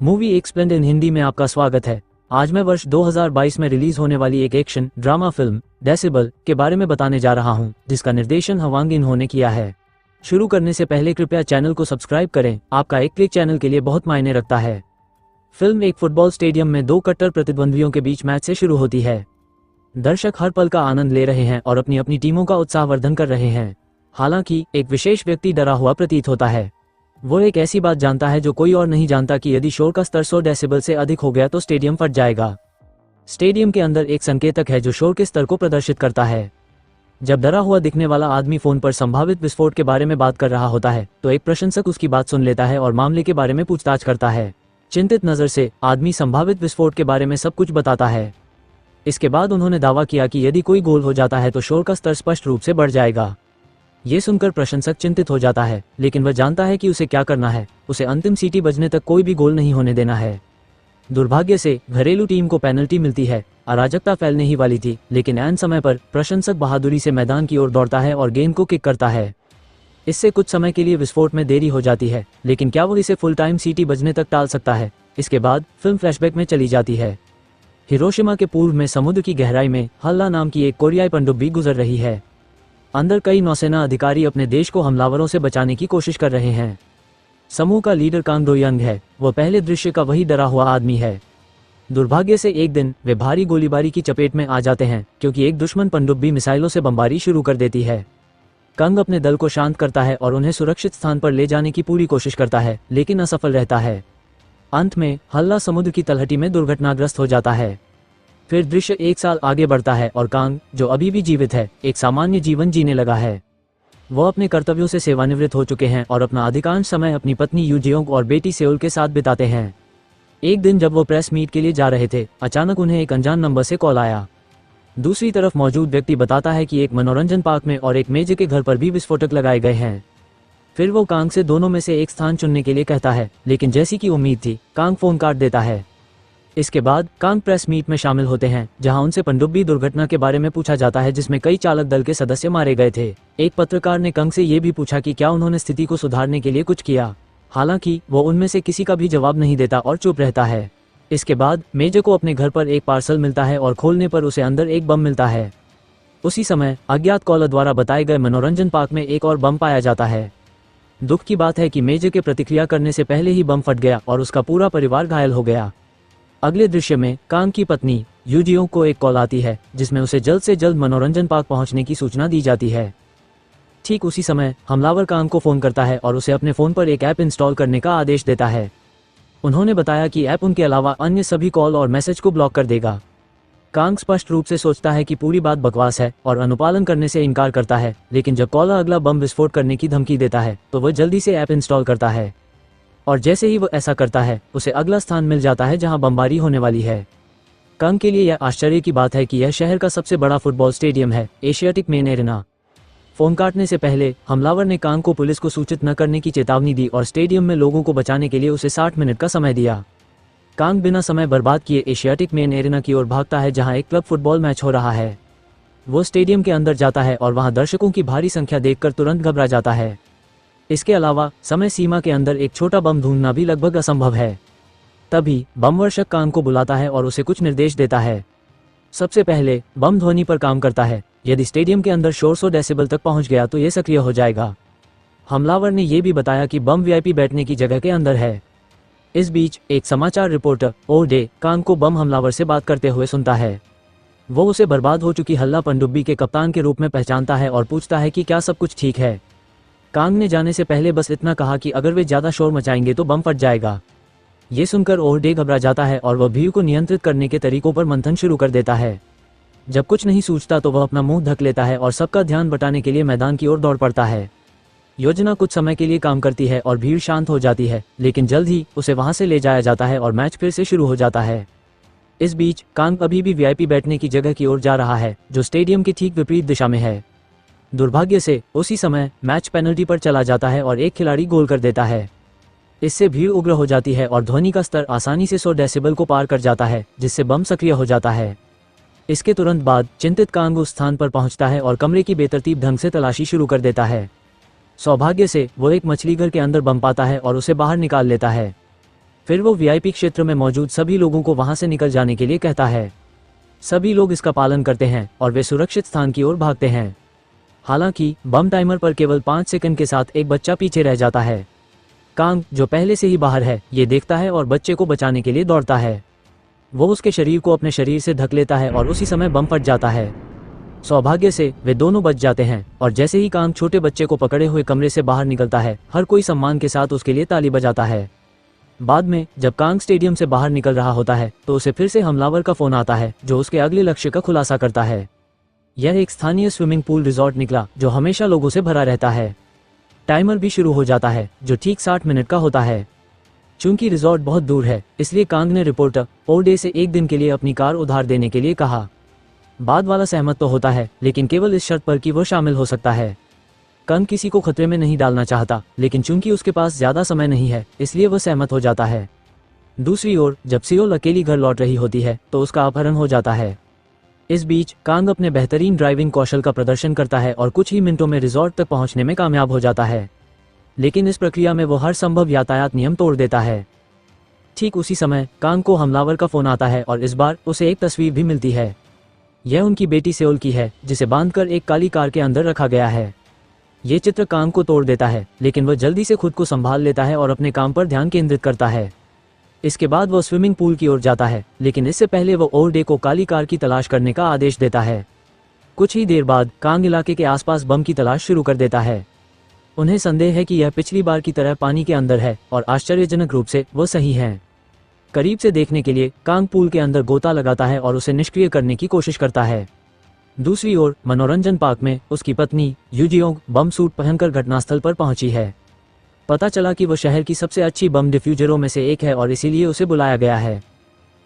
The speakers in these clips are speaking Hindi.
मूवी एक स्प्लेंडेड हिंदी में आपका स्वागत है। आज मैं वर्ष 2022 में रिलीज होने वाली एक एक्शन ड्रामा फिल्म डेसिबल के बारे में बताने जा रहा हूं, जिसका निर्देशन हवांग इन्हों ने किया है। शुरू करने से पहले कृपया चैनल को सब्सक्राइब करें, आपका एक क्लिक चैनल के लिए बहुत मायने रखता है। फिल्म एक फुटबॉल स्टेडियम में दो कट्टर प्रतिद्वंद्वियों के बीच मैच से शुरू होती है। दर्शक हर पल का आनंद ले रहे हैं और अपनी अपनी टीमों का उत्साहवर्धन कर रहे हैं। हालांकि एक विशेष व्यक्ति डरा हुआ प्रतीत होता है। वो एक ऐसी बात जानता है जो कोई और नहीं जानता कि यदि शोर का स्तर 100 डेसिबल से अधिक हो गया तो स्टेडियम फट जाएगा। स्टेडियम के अंदर एक संकेतक है जो शोर के स्तर को प्रदर्शित करता है। जब डरा हुआ दिखने वाला आदमी फोन पर संभावित विस्फोट के बारे में बात कर रहा होता है तो एक प्रशंसक उसकी बात सुन लेता है और मामले के बारे में पूछताछ करता है। चिंतित नजर से आदमी संभावित विस्फोट के बारे में सब कुछ बताता है। इसके बाद उन्होंने दावा किया कि यदि कोई गोल हो जाता है तो शोर का स्तर स्पष्ट रूप से बढ़ जाएगा। ये सुनकर प्रशंसक चिंतित हो जाता है, लेकिन वह जानता है कि उसे क्या करना है। उसे अंतिम सीटी बजने तक कोई भी गोल नहीं होने देना है। दुर्भाग्य से घरेलू टीम को पेनल्टी मिलती है। अराजकता फैलने ही वाली थी, लेकिन ऐन समय पर प्रशंसक बहादुरी से मैदान की ओर दौड़ता है और गेंद को किक करता है। इससे कुछ समय के लिए विस्फोट में देरी हो जाती है, लेकिन क्या वो इसे फुल टाइम सीटी बजने तक टाल सकता है? इसके बाद फिल्म फ्लैशबैक में चली जाती है। हिरोशिमा के पूर्व में समुद्र की गहराई में हल्ला नाम की एक कोरियाई पनडुब्बी गुजर रही है। अंदर कई नौसेना अधिकारी अपने देश को हमलावरों से बचाने की कोशिश कर रहे हैं। समूह का लीडर कांग दो यंग है। वह पहले दृश्य का वही डरा हुआ आदमी है। दुर्भाग्य से एक दिन वे भारी गोलीबारी की चपेट में आ जाते हैं, क्योंकि एक दुश्मन पनडुब्बी मिसाइलों से बमबारी शुरू कर देती है। कंग अपने दल को शांत करता है और उन्हें सुरक्षित स्थान पर ले जाने की पूरी कोशिश करता है, लेकिन असफल रहता है। अंत में हल्ला समुद्र की तलहटी में दुर्घटनाग्रस्त हो जाता है। फिर दृश्य एक साल आगे बढ़ता है और कांग, जो अभी भी जीवित है, एक सामान्य जीवन जीने लगा है। वह अपने कर्तव्यों से सेवानिवृत्त हो चुके हैं और अपना अधिकांश समय अपनी पत्नी यू जेओंग और बेटी सेउल के साथ बिताते हैं। एक दिन जब वो प्रेस मीट के लिए जा रहे थे, अचानक उन्हें एक अनजान नंबर से कॉल आया। दूसरी तरफ मौजूद व्यक्ति बताता है कि एक मनोरंजन पार्क में और एक मेजे के घर पर भी विस्फोटक लगाए गए हैं। फिर वो कांग से दोनों में से एक स्थान चुनने के लिए कहता है, लेकिन जैसी की उम्मीद थी, कांग फोन काट देता है। इसके बाद कांग प्रेस मीट में शामिल होते हैं, जहां उनसे पनडुब्बी दुर्घटना के बारे में पूछा जाता है, जिसमें कई चालक दल के सदस्य मारे गए थे। एक पत्रकार ने कंग से ये भी पूछा कि क्या उन्होंने स्थिति को सुधारने के लिए कुछ किया। हालांकि वो उनमें से किसी का भी जवाब नहीं देता और चुप रहता है। इसके बाद मेजर को अपने घर पर एक पार्सल मिलता है और खोलने पर उसे अंदर एक बम मिलता है। उसी समय अज्ञात कॉलर द्वारा बताए गए मनोरंजन पार्क में एक और बम पाया जाता है। दुख की बात है कि मेजर के प्रतिक्रिया करने से पहले ही बम फट गया और उसका पूरा परिवार घायल हो गया। अगले दृश्य में कांग की पत्नी यू जेओंग को एक कॉल आती है, जिसमें उसे जल्द से जल्द मनोरंजन पार्क पहुंचने की सूचना दी जाती है। ठीक उसी समय हमलावर कांग को फोन करता है और उसे अपने फोन पर एक ऐप इंस्टॉल करने का आदेश देता है। उन्होंने बताया कि ऐप उनके अलावा अन्य सभी कॉल और मैसेज को ब्लॉक कर देगा। कांग स्पष्ट रूप से सोचता है कि पूरी बात बकवास है और अनुपालन करने से इनकार करता है, लेकिन जब कॉलर अगला बम विस्फोट करने की धमकी देता है तो वह जल्दी से ऐप इंस्टॉल करता है। और जैसे ही वो ऐसा करता है, उसे अगला स्थान मिल जाता है जहां बमबारी होने वाली है। कंग के लिए यह आश्चर्य की बात है कि यह शहर का सबसे बड़ा फुटबॉल स्टेडियम है, एशियाटिक मेन एरेना। फोन काटने से पहले हमलावर ने कांग को पुलिस को सूचित न करने की चेतावनी दी और स्टेडियम में लोगों को बचाने के लिए उसे 60 मिनट का समय दिया। कांग बिना समय बर्बाद किए एशियाटिक मेन एरेना की ओर भागता है, जहां एक क्लब फुटबॉल मैच हो रहा है। वो स्टेडियम के अंदर जाता है और वहां दर्शकों की भारी संख्या देखकर तुरंत घबरा जाता है। इसके अलावा समय सीमा के अंदर एक छोटा बम ढूंढना भी लगभग असंभव है। तभी बमवर्षक कांग को बुलाता है और उसे कुछ निर्देश देता है। सबसे पहले बम ध्वनि पर काम करता है। यदि स्टेडियम के अंदर शोर 100 डेसिबल तक पहुंच गया तो ये सक्रिय हो जाएगा। हमलावर ने यह भी बताया कि बम वीआईपी बैठने की जगह के अंदर है। इस बीच एक समाचार रिपोर्टर ओडे कांग को बम हमलावर से बात करते हुए सुनता है। वो उसे बर्बाद हो चुकी हल्ला पनडुब्बी के कप्तान के रूप में पहचानता है और पूछता है कि क्या सब कुछ ठीक है। कांग ने जाने से पहले बस इतना कहा कि अगर वे ज्यादा शोर मचाएंगे तो बम फट जाएगा। ये सुनकर ओडे घबरा जाता है और वह भीड़ को नियंत्रित करने के तरीकों पर मंथन शुरू कर देता है। जब कुछ नहीं सूझता तो वह अपना मुंह ढक लेता है और सबका ध्यान बटाने के लिए मैदान की ओर दौड़ पड़ता है। योजना कुछ समय के लिए काम करती है और भीड़ शांत हो जाती है, लेकिन जल्द ही उसे वहां से ले जाया जाता है और मैच फिर से शुरू हो जाता है। इस बीच कांग अभी भी वीआईपी बैठने की जगह की ओर जा रहा है, जो स्टेडियम की ठीक विपरीत दिशा में है। दुर्भाग्य से उसी समय मैच पेनल्टी पर चला जाता है और एक खिलाड़ी गोल कर देता है। इससे भीड़ उग्र हो जाती है और ध्वनि का स्तर आसानी से 100 डेसिबल को पार कर जाता है, जिससे बम सक्रिय हो जाता है। इसके तुरंत बाद चिंतित कांग उस स्थान पर पहुंचता है और कमरे की बेतरतीब ढंग से तलाशी शुरू कर देता है। सौभाग्य से वो एक मछली घर के अंदर बम पाता है और उसे बाहर निकाल लेता है। फिर वो वीआईपी क्षेत्र में मौजूद सभी लोगों को वहां से निकल जाने के लिए कहता है। सभी लोग इसका पालन करते हैं और वे सुरक्षित स्थान की ओर भागते हैं। हालांकि बम टाइमर पर केवल 5 सेकंड के साथ एक बच्चा पीछे रह जाता है। कांग, जो पहले से ही बाहर है, ये देखता है और बच्चे को बचाने के लिए दौड़ता है। वो उसके शरीर को अपने शरीर से ढक लेता है और उसी समय बम फट जाता है। सौभाग्य से वे दोनों बच जाते हैं और जैसे ही कांग छोटे बच्चे को पकड़े हुए कमरे से बाहर निकलता है, हर कोई सम्मान के साथ उसके लिए ताली बजाता है। बाद में जब कांग स्टेडियम से बाहर निकल रहा होता है तो उसे फिर से हमलावर का फोन आता है, जो उसके अगले लक्ष्य का खुलासा करता है। यह एक स्थानीय स्विमिंग पूल रिजॉर्ट निकला, जो हमेशा लोगों से भरा रहता है। टाइमर भी शुरू हो जाता है, जो ठीक 60 मिनट का होता है। चूंकि रिजॉर्ट बहुत दूर है, इसलिए कांग ने रिपोर्टर ओल्डे से एक दिन के लिए अपनी कार उधार देने के लिए कहा। बाद वाला सहमत तो होता है, लेकिन केवल इस शर्त पर कि वो शामिल हो सकता है। कांग किसी को खतरे में नहीं डालना चाहता, लेकिन चूंकि उसके पास ज्यादा समय नहीं है, इसलिए वह सहमत हो जाता है। दूसरी ओर जब सियोल अकेली घर लौट रही होती है तो उसका अपहरण हो जाता है। इस बीच कांग अपने बेहतरीन ड्राइविंग कौशल का प्रदर्शन करता है और कुछ ही मिनटों में रिजॉर्ट तक पहुंचने में कामयाब हो जाता है, लेकिन इस प्रक्रिया में वो हर संभव यातायात नियम तोड़ देता है। ठीक उसी समय कांग को हमलावर का फोन आता है और इस बार उसे एक तस्वीर भी मिलती है। यह उनकी बेटी सेओल की है, जिसे बांधकर एक काली कार के अंदर रखा गया है। ये चित्र कांग को तोड़ देता है, लेकिन वह जल्दी से खुद को संभाल लेता है और अपने काम पर ध्यान केंद्रित करता है। इसके बाद वो स्विमिंग पूल की ओर जाता है, लेकिन इससे पहले वो ओल्डे को काली कार की तलाश करने का आदेश देता है। कुछ ही देर बाद कांग इलाके के आसपास बम की तलाश शुरू कर देता है। उन्हें संदेह है कि यह पिछली बार की तरह पानी के अंदर है और आश्चर्यजनक रूप से वो सही हैं। करीब से देखने के लिए कांग पूल के अंदर गोता लगाता है और उसे निष्क्रिय करने की कोशिश करता है। दूसरी ओर मनोरंजन पार्क में उसकी पत्नी यूजियोंग बम सूट पहनकर घटनास्थल पर पहुंची है। पता चला कि वह शहर की सबसे अच्छी बम डिफ्यूजरों में से एक है और इसीलिए उसे बुलाया गया है।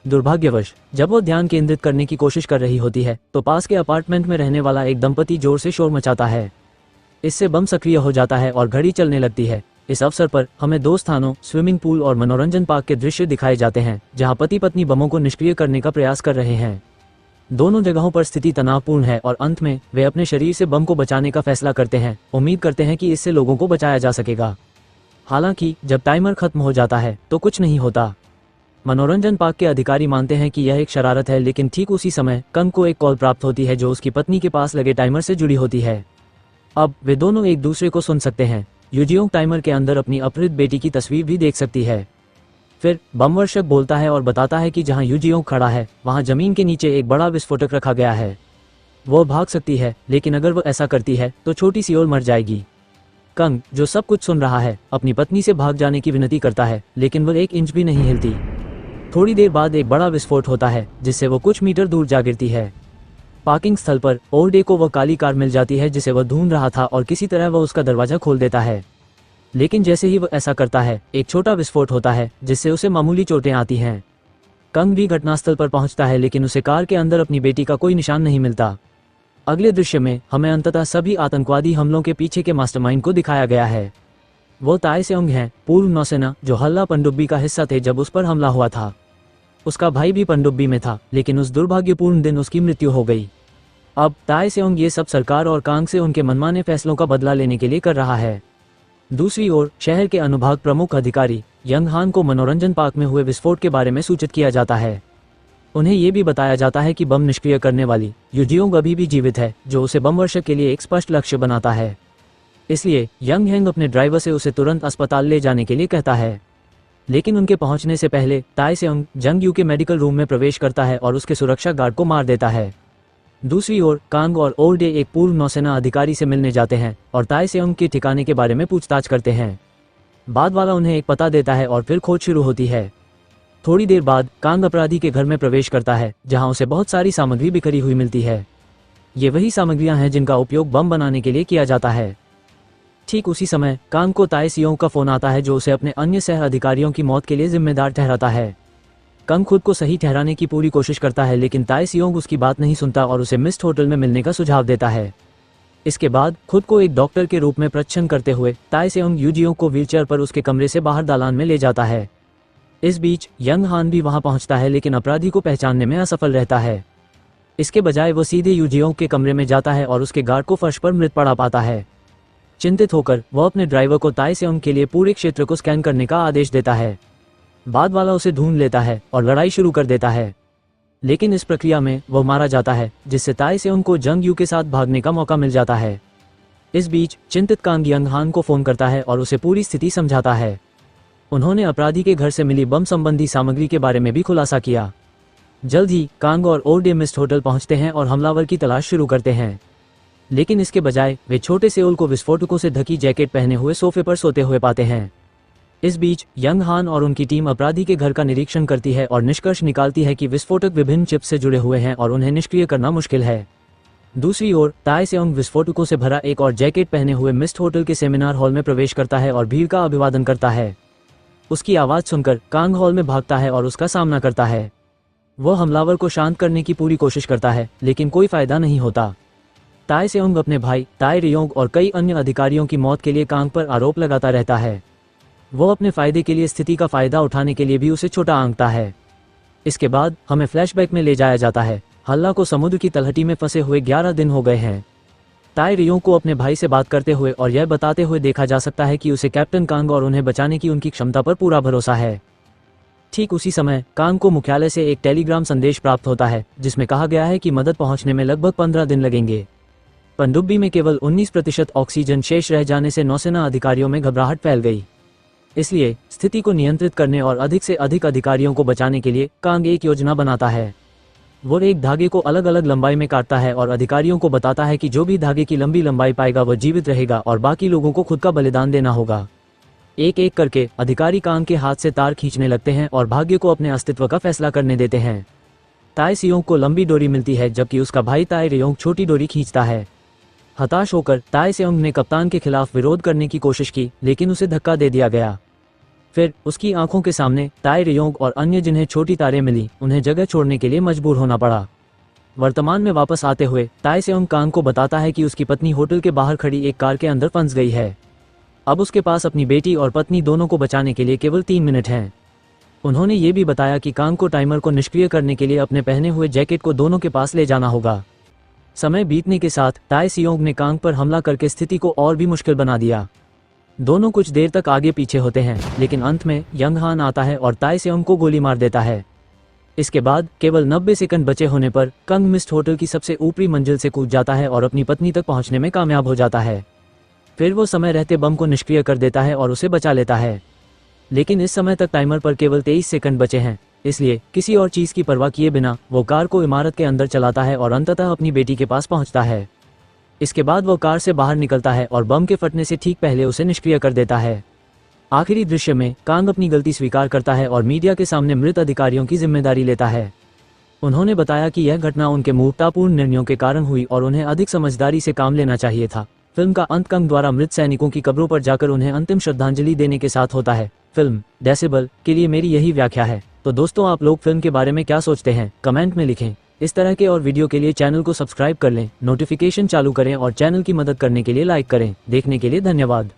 दुर्भाग्यवश जब वो ध्यान केंद्रित करने की कोशिश कर रही होती है तो पास के अपार्टमेंट में रहने वाला एक दंपति जोर से शोर मचाता है। इससे बम सक्रिय हो जाता है और घड़ी चलने लगती है। इस अवसर पर हमें 2 स्थानों स्विमिंग पूल और मनोरंजन पार्क के दृश्य दिखाए जाते हैं, जहां पति पत्नी बमों को निष्क्रिय करने का प्रयास कर रहे हैं। दोनों जगहों पर स्थिति तनावपूर्ण है और अंत में वे अपने शरीर से बम को बचाने का फैसला करते हैं, उम्मीद करते हैं कि इससे लोगों को बचाया जा सकेगा। हालांकि जब टाइमर खत्म हो जाता है तो कुछ नहीं होता। मनोरंजन पार्क के अधिकारी मानते हैं कि यह एक शरारत है, लेकिन ठीक उसी समय कंग को एक कॉल प्राप्त होती है जो उसकी पत्नी के पास लगे टाइमर से जुड़ी होती है। अब वे दोनों एक दूसरे को सुन सकते हैं। यूजियोंग टाइमर के अंदर अपनी अपहृत बेटी की तस्वीर भी देख सकती है। फिर बमवर्षक बोलता है और बताता है कि जहां यूजियोंग खड़ा है वहां जमीन के नीचे एक बड़ा विस्फोटक रखा गया है। वो भाग सकती है, लेकिन अगर वो ऐसा करती है तो छोटी सियोल मर जाएगी। कंग, जो सब कुछ सुन रहा है, अपनी पत्नी से भाग जाने की विनती करता है, लेकिन वह 1 इंच भी नहीं हिलती। थोड़ी देर बाद एक बड़ा विस्फोट होता है, जिससे वो कुछ मीटर दूर जा गिरती है। पार्किंग स्थल पर ओल्डे को वह काली कार मिल जाती है जिसे वह ढूंढ रहा था और किसी तरह वह उसका दरवाजा खोल देता है। लेकिन जैसे ही वह ऐसा करता है, एक छोटा विस्फोट होता है जिससे उसे मामूली चोटें आती हैं। कंग भी घटनास्थल पर पहुंचता है, लेकिन उसे कार के अंदर अपनी बेटी का कोई निशान नहीं मिलता। अगले दृश्य में हमें अंततः सभी आतंकवादी हमलों के पीछे के मास्टरमाइंड को दिखाया गया है। वो ताई सेओंग हैं, पूर्व नौसेना, जो हल्ला पनडुब्बी का हिस्सा थे जब उस पर हमला हुआ था। उसका भाई भी पनडुब्बी में था, लेकिन उस दुर्भाग्यपूर्ण दिन उसकी मृत्यु हो गई। अब ताई सेओंग ये सब सरकार और कांग से उनके मनमाने फैसलों का बदला लेने के लिए कर रहा है। दूसरी ओर शहर के अनुभाग प्रमुख अधिकारी यंग हान को मनोरंजन पार्क में हुए विस्फोट के बारे में सूचित किया जाता है। उन्हें यह भी बताया जाता है कि बम निष्क्रिय करने वाली यूजियोंग अभी भी जीवित है, जो उसे बम वर्षक के लिए एक स्पष्ट लक्ष्य बनाता है। इसलिए यंग हैंग अपने ड्राइवर से उसे तुरंत अस्पताल ले जाने के लिए कहता है। लेकिन उनके पहुंचने से पहले ताई सेओंग जंग यू के मेडिकल रूम में प्रवेश करता है और उसके सुरक्षा गार्ड को मार देता है। दूसरी ओर कांग और ओल्डे एक पूर्व नौसेना अधिकारी से मिलने जाते हैं और ताई सेओंग के ठिकाने के बारे में पूछताछ करते हैं। बाद वाला उन्हें एक पता देता है और फिर खोज शुरू होती है। थोड़ी देर बाद कांग अपराधी के घर में प्रवेश करता है, जहां उसे बहुत सारी सामग्री बिखरी हुई मिलती है। ये वही सामग्रियां हैं जिनका उपयोग बम बनाने के लिए किया जाता है। ठीक उसी समय कांग को ताई सेओंग का फोन आता है, जो उसे अपने अन्य सह अधिकारियों की मौत के लिए जिम्मेदार ठहराता है। कंग खुद को सही ठहराने की पूरी कोशिश करता है, लेकिन ताई सेओंग उसकी बात नहीं सुनता और उसे मिस्ट होटल में मिलने का सुझाव देता है। इसके बाद खुद को एक डॉक्टर के रूप में प्रच्छन्न करते हुए ताई सेओंग यूजियोंग को व्हीलचेयर पर उसके कमरे से बाहर दालान में ले जाता है। इस बीच यंग हान भी वहां पहुंचता है, लेकिन अपराधी को पहचानने में असफल रहता है। इसके बजाय वो सीधे यूजियोंग के कमरे में जाता है और उसके गार्ड को फर्श पर मृत पड़ा पाता है। चिंतित होकर वह अपने ड्राइवर को ताई सेओंग के लिए पूरे क्षेत्र को स्कैन करने का आदेश देता है। बाद वाला उसे ढूंढ लेता है और लड़ाई शुरू कर देता है, लेकिन इस प्रक्रिया में वह मारा जाता है, जिससे ताई सेओंग को जंग यू के साथ भागने का मौका मिल जाता है। इस बीच चिंतित कांग यंग हान को फोन करता है और उसे पूरी स्थिति समझाता है। उन्होंने अपराधी के घर से मिली बम संबंधी सामग्री के बारे में भी खुलासा किया। जल्द ही कांग और ओल्ड मिस्ट होटल पहुंचते हैं और हमलावर की तलाश शुरू करते हैं, लेकिन इसके बजाय वे छोटे सेओल को विस्फोटकों से ढकी जैकेट पहने हुए सोफे पर सोते हुए पाते हैं। इस बीच यंग हान और उनकी टीम अपराधी के घर का निरीक्षण करती है और निष्कर्ष निकालती है कि विस्फोटक विभिन्न चिप्स से जुड़े हुए हैं और उन्हें निष्क्रिय करना मुश्किल है। दूसरी ओर ताई सेओंग विस्फोटकों से भरा एक और जैकेट पहने हुए मिस्ट होटल के सेमिनार हॉल में प्रवेश करता है और भीड़ का अभिवादन करता है। उसकी आवाज सुनकर कांग हॉल में भागता है और उसका सामना करता है। वह हमलावर को शांत करने की पूरी कोशिश करता है, लेकिन कोई फायदा नहीं होता। ताई सेओंग अपने भाई ताई रियोंग और कई अन्य अधिकारियों की मौत के लिए कांग पर आरोप लगाता रहता है। वो अपने फायदे के लिए स्थिति का फायदा उठाने के लिए भी उसे छोटा आंकता है। इसके बाद हमें फ्लैशबैक में ले जाया जाता है। हल्ला को समुद्र की तलहटी में फंसे हुए 11 दिन हो गए हैं। ताई रियोंग को अपने भाई से बात करते हुए और यह बताते हुए देखा जा सकता है कि उसे कैप्टन कांग और उन्हें बचाने की उनकी क्षमता पर पूरा भरोसा है। ठीक उसी समय कांग को मुख्यालय से एक टेलीग्राम संदेश प्राप्त होता है, जिसमें कहा गया है कि मदद पहुंचने में लगभग 15 दिन लगेंगे। पनडुब्बी में केवल 19% ऑक्सीजन शेष रह जाने से नौसेना अधिकारियों में घबराहट फैल गई। इसलिए स्थिति को नियंत्रित करने और अधिक से अधिक अधिकारियों को बचाने के लिए कांग एक योजना बनाता है। वो एक धागे को अलग अलग लंबाई में काटता है और अधिकारियों को बताता है कि जो भी धागे की लंबी लंबाई पाएगा वह जीवित रहेगा और बाकी लोगों को खुद का बलिदान देना होगा। एक एक करके अधिकारी कांग के हाथ से तार खींचने लगते हैं और भाग्य को अपने अस्तित्व का फैसला करने देते हैं। ताई सेओंग को लंबी डोरी मिलती है, जबकि उसका भाई ताई रियोंग छोटी डोरी खींचता है। हताश होकर ताई सेओंग ने कप्तान के खिलाफ विरोध करने की कोशिश की, लेकिन उसे धक्का दे दिया गया। फिर उसकी आंखों के सामने ताई रियोंग और अन्य जिन्हें छोटी तारें मिली, उन्हें जगह छोड़ने के लिए मजबूर होना पड़ा। वर्तमान में वापस आते हुए ताई सेओंग कांग को बताता है कि उसकी पत्नी होटल के बाहर खड़ी एक कार के अंदर फंस गई है। अब उसके पास अपनी बेटी और पत्नी दोनों को बचाने के लिए केवल 3 मिनट हैं। उन्होंने ये भी बताया कि कांग को टाइमर को निष्क्रिय करने के लिए अपने पहने हुए जैकेट को दोनों के पास ले जाना होगा। समय बीतने के साथ ताई सेओंग ने कांग पर हमला करके स्थिति को और भी मुश्किल बना दिया। दोनों कुछ देर तक आगे पीछे होते हैं, लेकिन अंत में यंग हान आता है और ताई सेओंग को गोली मार देता है। इसके बाद केवल 90 सेकंड बचे होने पर कांग मिस्ट होटल की सबसे ऊपरी मंजिल से कूद जाता है और अपनी पत्नी तक पहुंचने में कामयाब हो जाता है। फिर वो समय रहते बम को निष्क्रिय कर देता है और उसे बचा लेता है। लेकिन इस समय तक टाइमर पर केवल 23 सेकंड बचे हैं, इसलिए किसी और चीज की परवाह किए बिना वो कार को इमारत के अंदर चलाता है और अंततः अपनी बेटी के पास पहुंचता है। इसके बाद वो कार से बाहर निकलता है और बम के फटने से ठीक पहले उसे निष्क्रिय कर देता है। आखिरी दृश्य में कांग अपनी गलती स्वीकार करता है और मीडिया के सामने मृत अधिकारियों की जिम्मेदारी लेता है। उन्होंने बताया कि यह घटना उनके मूर्खतापूर्ण निर्णयों के कारण हुई और उन्हें अधिक समझदारी से काम लेना चाहिए था। फिल्म का अंत कांग द्वारा मृत सैनिकों की कब्रों पर जाकर उन्हें अंतिम श्रद्धांजलि देने के साथ होता है। फिल्म डेसिबल के लिए मेरी यही व्याख्या है। तो दोस्तों, आप लोग फिल्म के बारे में क्या सोचते हैं, कमेंट में लिखें। इस तरह के और वीडियो के लिए चैनल को सब्सक्राइब कर लें, नोटिफिकेशन चालू करें और चैनल की मदद करने के लिए लाइक करें। देखने के लिए धन्यवाद।